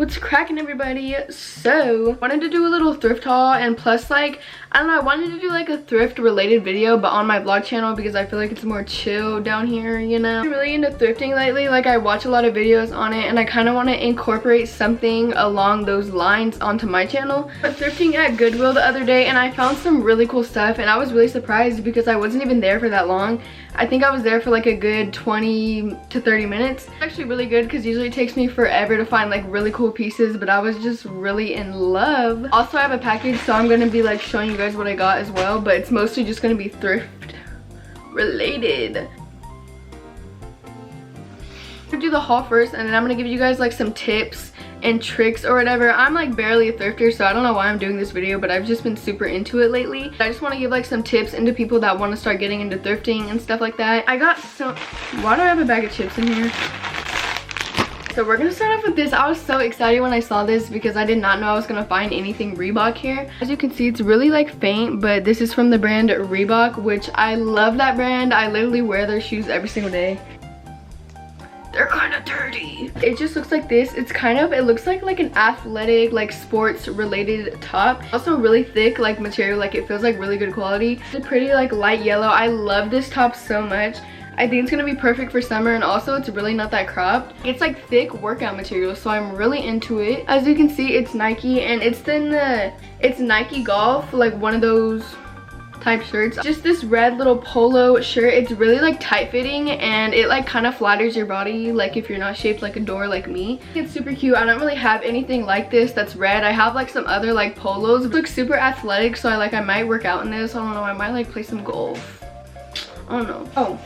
What's cracking, everybody? So wanted to do a little thrift haul, and plus, like, I don't know, I wanted to do like a thrift related video but on my vlog channel because I feel like it's more chill down here, you know. I'm really into thrifting lately. Like, I watch a lot of videos on it and I kind of want to incorporate something along those lines onto my channel. I was thrifting at Goodwill the other day and I found some really cool stuff, and I was really surprised because I wasn't even there for that long. I think I was there for like a good 20 to 30 minutes. It's actually really good because usually it takes me forever to find like really cool pieces, but I was just really in love. Also, I have a package, so I'm going to be like showing you guys what I got as well, but it's mostly just going to be thrift related. I'm going to do the haul first, and then I'm going to give you guys like some tips and tricks or whatever. I'm like barely a thrifter, so I don't know why I'm doing this video, but I've just been super into it lately. I just want to give like some tips into people that want to start getting into thrifting and stuff like that. I got some, why do I have a bag of chips in here? So we're gonna start off with this. I was so excited when I saw this because I did not know I was gonna find anything Reebok here. As you can see, it's really like faint, but this is from the brand Reebok, which I love that brand. I literally wear their shoes every single day. They're kind of dirty. It just looks like this. It's kind of, it looks like an athletic, like sports related top. Also really thick like material, like it feels like really good quality. It's a pretty like light yellow. I love this top so much. I think it's gonna be perfect for summer, and also it's really not that cropped. It's like thick workout material, so I'm really into it. As you can see, it's Nike, and it's Nike Golf, like one of those type shirts. Just this red little polo shirt. It's really like tight fitting, and it like kind of flatters your body, like if you're not shaped like a door like me. It's super cute. I don't really have anything like this that's red. I have like some other like polos. It looks super athletic, so I might work out in this. I don't know, I might like play some golf. I don't know. Oh,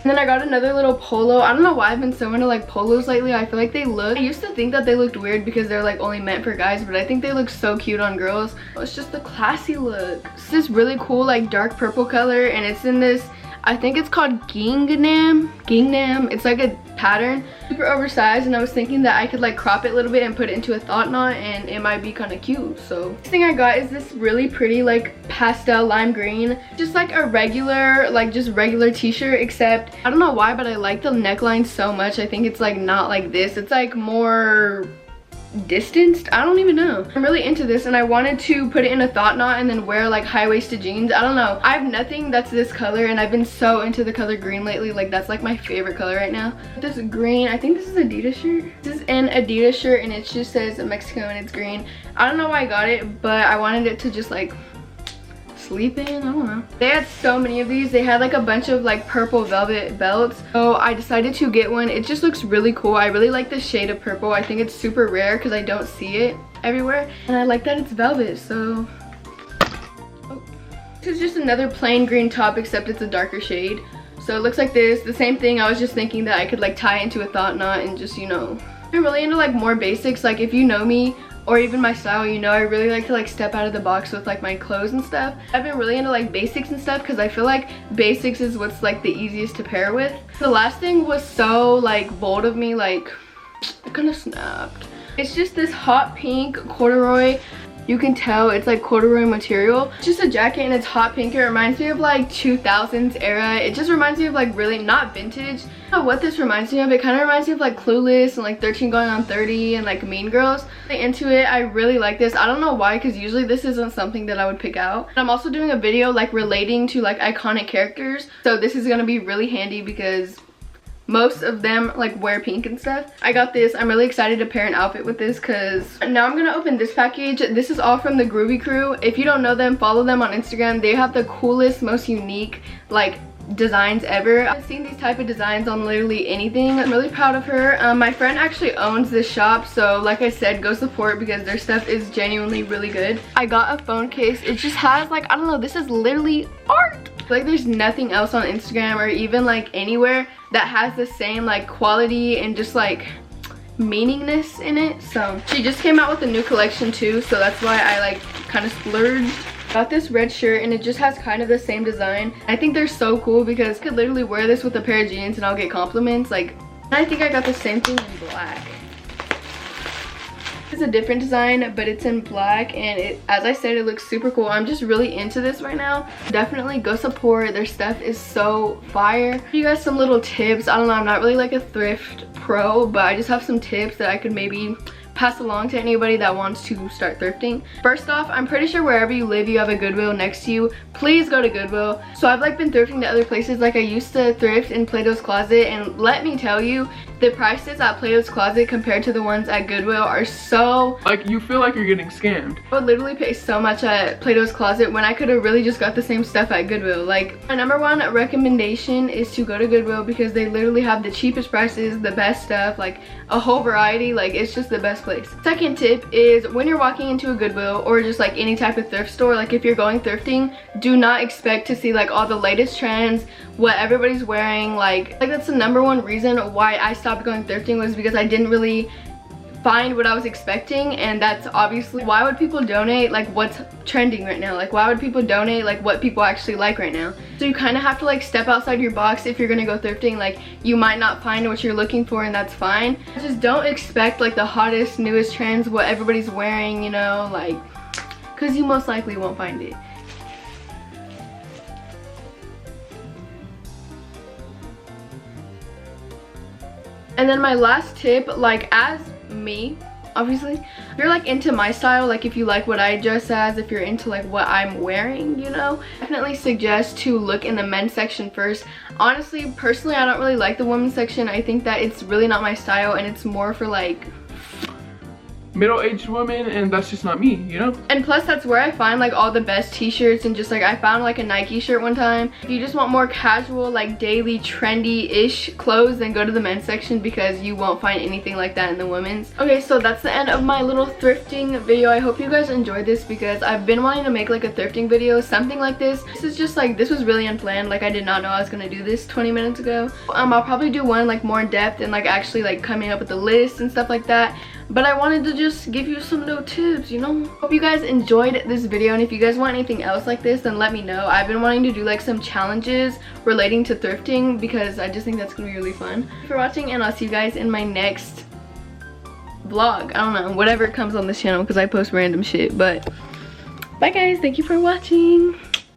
and then I got another little polo. I don't know why I've been so into like polos lately. I feel like they look, I used to think that they looked weird because they're like only meant for guys, but I think they look so cute on girls. It's just the classy look. It's this really cool like dark purple color, and it's in this, I think it's called gingham. It's like a pattern, super oversized, and I was thinking that I could like crop it a little bit and put it into a thought knot, and it might be kind of cute. So this thing I got is this really pretty like pastel lime green, just like a regular, like just regular t-shirt, except I don't know why, but I like the neckline so much. I think it's like not like this, it's like more distanced. I don't even know. I'm really into this, and I wanted to put it in a thought knot and then wear like high-waisted jeans. I don't know, I have nothing that's this color, and I've been so into the color green lately. Like, that's like my favorite color right now. This green, I think this is Adidas shirt. This is an Adidas shirt, and it just says Mexico and it's green. I don't know why I got it, but I wanted it to just like sleep in. I don't know. They had so many of these. They had like a bunch of like purple velvet belts, so I decided to get one. It just looks really cool. I really like the shade of purple. I think it's super rare because I don't see it everywhere, and I like that it's velvet. So oh. This is just another plain green top, except it's a darker shade. So it looks like this, the same thing. I was just thinking that I could like tie into a thought knot and just, you know, I'm really into like more basics. Like, if you know me or even my style, you know I really like to like step out of the box with like my clothes and stuff. I've been really into like basics and stuff because I feel like basics is what's like the easiest to pair with. The last thing was so like bold of me, like it kind of snapped. It's just this hot pink corduroy. You can tell it's like corduroy material. It's just a jacket, and it's hot pink. It reminds me of like 2000s era. It just reminds me of like really not vintage. I don't know what this reminds me of. It kind of reminds me of like Clueless and like 13 Going on 30 and like Mean Girls. I'm into it. I really like this. I don't know why, because usually this isn't something that I would pick out. I'm also doing a video like relating to like iconic characters, so this is gonna be really handy because most of them like wear pink and stuff. I got this. I'm really excited to pair an outfit with this because now I'm gonna open this package. This is all from the Groovy Crew. If you don't know them, follow them on Instagram. They have the coolest, most unique like designs ever. I've seen these type of designs on literally anything. I'm really proud of her. My friend actually owns this shop, so like I said, go support because their stuff is genuinely really good. I got a phone case. It just has like, I don't know, this is literally art. Like, there's nothing else on Instagram or even like anywhere that has the same like quality and just like meaningness in it. So she just came out with a new collection too, so that's why I like kind of splurged. Got this red shirt, and it just has kind of the same design. I think they're so cool because I could literally wear this with a pair of jeans and I'll get compliments. Like, I think I got the same thing in black. It's a different design, but it's in black, and it, as I said, it looks super cool. I'm just really into this right now. Definitely go support. Their stuff is so fire. Give you guys some little tips. I don't know, I'm not really like a thrift pro, but I just have some tips that I could maybe pass along to anybody that wants to start thrifting. First off, I'm pretty sure wherever you live you have a Goodwill next to you. Please go to Goodwill. So I've like been thrifting to other places. Like I used to thrift in Plato's Closet, and let me tell you, the prices at Plato's Closet compared to the ones at Goodwill are so, like, you feel like you're getting scammed. I would literally pay so much at Plato's Closet when I could have really just got the same stuff at Goodwill. Like, my number one recommendation is to go to Goodwill because they literally have the cheapest prices, the best stuff, like a whole variety. Like, it's just the best place. Second tip is when you're walking into a Goodwill or just like any type of thrift store, like if you're going thrifting, do not expect to see like all the latest trends, what everybody's wearing. Like that's the number one reason why I stopped going thrifting, was because I didn't really find what I was expecting. And that's obviously, why would people donate like what's trending right now? Like, why would people donate like what people actually like right now? So you kind of have to like step outside your box if you're gonna go thrifting. Like, you might not find what you're looking for, and that's fine. Just don't expect like the hottest, newest trends, what everybody's wearing, you know, like, because you most likely won't find it. And then my last tip, like, as me, obviously, if you're like into my style, like if you like what I dress as, if you're into like what I'm wearing, you know, definitely suggest to look in the men's section first. Honestly, personally, I don't really like the women's section. I think that it's really not my style, and it's more for like middle-aged women, and that's just not me, you know? And plus, that's where I find like all the best t-shirts, and just like I found like a Nike shirt one time. If you just want more casual, like daily trendy-ish clothes, then go to the men's section, because you won't find anything like that in the women's. Okay, so that's the end of my little thrifting video. I hope you guys enjoyed this, because I've been wanting to make like a thrifting video, something like this. This is just like, this was really unplanned. Like, I did not know I was gonna do this 20 minutes ago. I'll probably do one like more in depth and like actually like coming up with a list and stuff like that. But I wanted to just give you some no tips, you know? Hope you guys enjoyed this video, and if you guys want anything else like this, then let me know. I've been wanting to do like some challenges relating to thrifting, because I just think that's gonna be really fun. Thank you for watching, and I'll see you guys in my next vlog. I don't know, whatever comes on this channel, because I post random shit. But bye guys, thank you for watching.